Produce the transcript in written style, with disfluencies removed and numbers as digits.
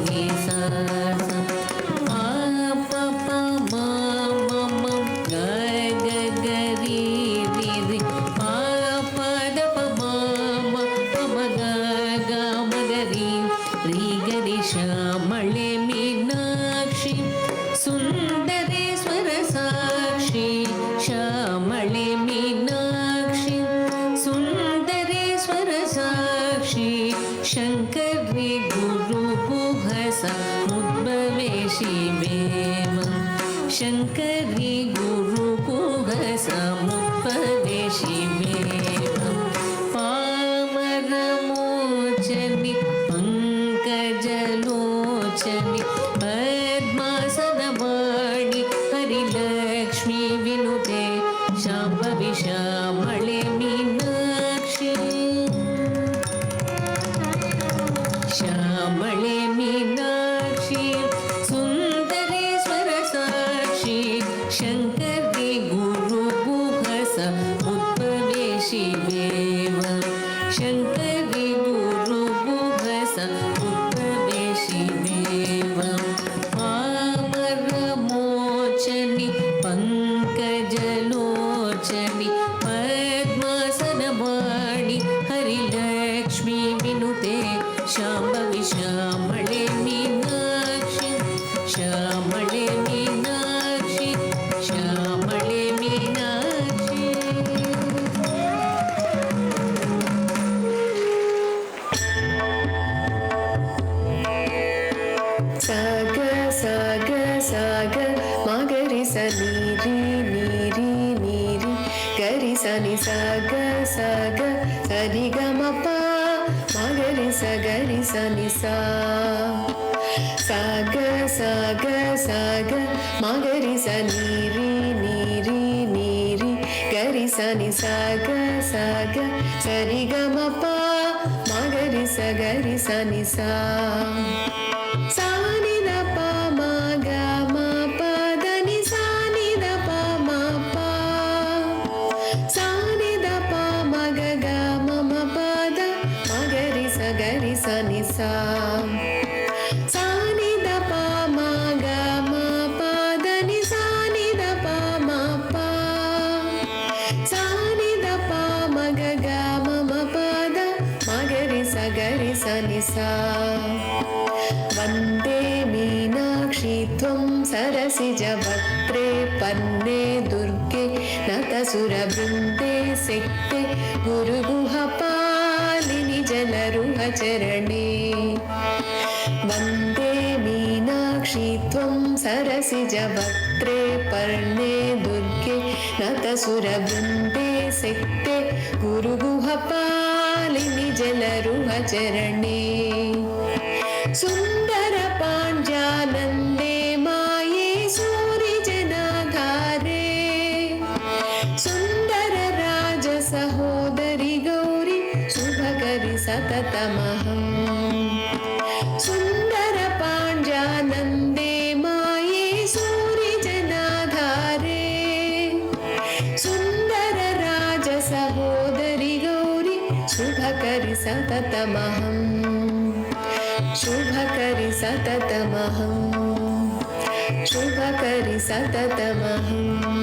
ni sa sa pa pa pa ma ma ma ga ga ga ri ri ri pa pa da pa ma ma pa ma ga ga ma ga ri ri ga ri ಶ್ಯಾಮಳೆ Meenakshi Sundareshwara ಸಾಕ್ಷಿ ಶ್ಯಾಮಳೆ ಮೀನಾಕ್ಷಿ ಸುಂದರೇಶ್ವರ ಸಾಕ್ಷಿ ಶಂಕರಿ ಗುರು ಗುಹಸ ಮುದ್ಭವೆ ಶಿವೇವ ಶಂಕರಿ ಗುರು ಗುಹಸ ಮುದ್ಭವೆ ಶಿವೇವ ಪಾಮರ ಮೋಚನಿ पंकजलोचनि पद्मासनवाणि हरिलक्ष्मी विनुते शाम्भवी श्यामळे मीनाक्षी श्यामळे मीनाक्षी सुन्दरेश्वर साक्षी शङ्करी गुरुगुहस उद्भवे शिवेव शङ्करी गुरुगुहस उद्भवे शिवेव पामरमोचनि पङ्कजलोचनि पद्मासनवाणि हरिलक्ष्मी विनुते शाम्भवी श्यामळे मीनाक्षि श्यामळे मीनाक्षि श्यामळे मीनाक्षि साग साग साग मगरि स नीरि नीरि नीरि गरि स नि साग साग सरि ग म प मगरि स गरि स नि सा साग साग साग मगरि स नीरि नीरि नीरि गरि स नि साग साग सरि ग म प मगरि स गरि स नि सा सा नि द प म ग म प द नि सा नि द प म प सा नि द प म ग ग म म प द म ग रि स नि सा सा नि द प म ग म प द नि सा नि द प म प सा नि द प म ग ग म म प द म ग रि स नि सा वन्दे मीनाक्षि त्वं सरसिजवक्त्रे पन्ने दुर्गे नतसुरवृन्दे सिक्ते गुरुगुहपालिनि जलरुहचरणे वन्दे मीनाक्षि त्वं सरसिजवक्त्रे पर्णे दुर्गे नतसुरवृन्दे सिक्ते गुरुगुहपालिनि जलरुहचरणे सुन्दर पाञ्जानन्दे माये सूरिजनाधारे सुन्दर राजसहोदरि गौरि शुभकरि सततमहम् सुन्दर पाञ्जानन्दे माये सूरिजनाधारे सुन्दर राजसहोदरि गौरि शुभकरि सततमहम् शुभकरि सततमहम् शुभकरि सततमहम्